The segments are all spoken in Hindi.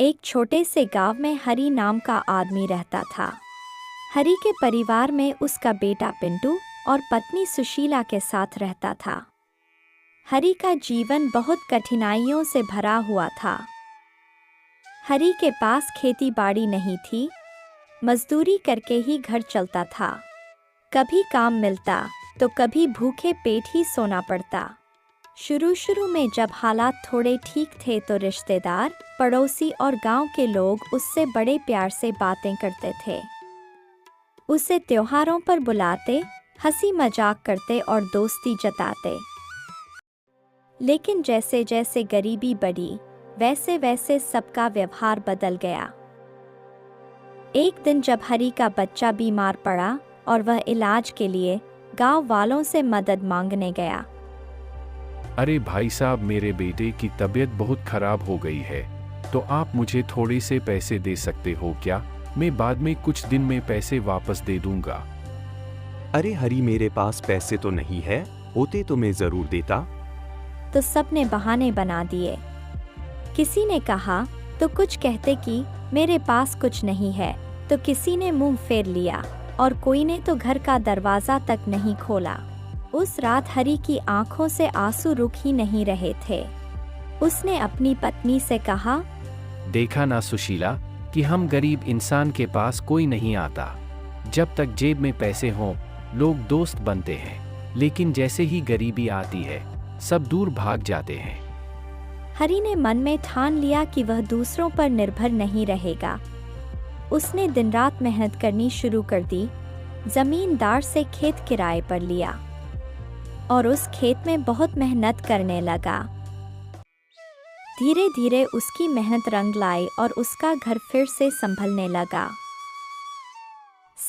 एक छोटे से गांव में हरी नाम का आदमी रहता था। हरी के परिवार में उसका बेटा पिंटू और पत्नी सुशीला के साथ रहता था। हरी का जीवन बहुत कठिनाइयों से भरा हुआ था। हरी के पास खेती बाड़ी नहीं थी, मजदूरी करके ही घर चलता था। कभी काम मिलता तो कभी भूखे पेट ही सोना पड़ता। शुरू में जब हालात थोड़े ठीक थे तो रिश्तेदार, पड़ोसी और गांव के लोग उससे बड़े प्यार से बातें करते थे। उसे त्योहारों पर बुलाते, हंसी मजाक करते और दोस्ती जताते। लेकिन जैसे जैसे गरीबी बढ़ी, वैसे वैसे सबका व्यवहार बदल गया। एक दिन जब हरी का बच्चा बीमार पड़ा और वह इलाज के लिए गांव वालों से मदद मांगने गया। अरे भाई साहब, मेरे बेटे की तबीयत बहुत खराब हो गई है, तो आप मुझे थोड़े से पैसे दे सकते हो क्या? मैं बाद में कुछ दिन में पैसे वापस दे दूंगा। अरे हरी, मेरे पास पैसे तो नहीं है, होते तो मैं जरूर देता। तो सबने बहाने बना दिए। किसी ने कहा तो कुछ कहते कि मेरे पास कुछ नहीं है, तो किसी ने मुंह फेर लिया और कोई ने तो घर का दरवाजा तक नहीं खोला। उस रात हरी की आंखों से आंसू रुक ही नहीं रहे थे। उसने अपनी पत्नी से कहा, देखा ना सुशीला कि हम गरीब इंसान के पास कोई नहीं आता। जब तक जेब में पैसे हों, लोग दोस्त बनते हैं, लेकिन जैसे ही गरीबी आती है, सब दूर भाग जाते हैं। हरी ने मन में ठान लिया कि वह दूसरों पर निर्भर नहीं रहेगा। उसने दिन रात मेहनत करनी शुरू कर दी। जमींदार से खेत किराए पर लिया और उस खेत में बहुत मेहनत करने लगा। धीरे धीरे उसकी मेहनत रंग लाई और उसका घर फिर से संभलने लगा।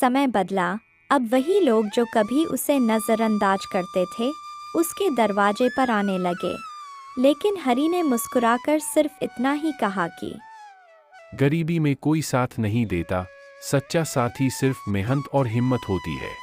समय बदला। अब वही लोग जो कभी उसे नजरअंदाज करते थे, उसके दरवाजे पर आने लगे। लेकिन हरी ने मुस्कुराकर सिर्फ इतना ही कहा कि गरीबी में कोई साथ नहीं देता, सच्चा साथी सिर्फ मेहनत और हिम्मत होती है।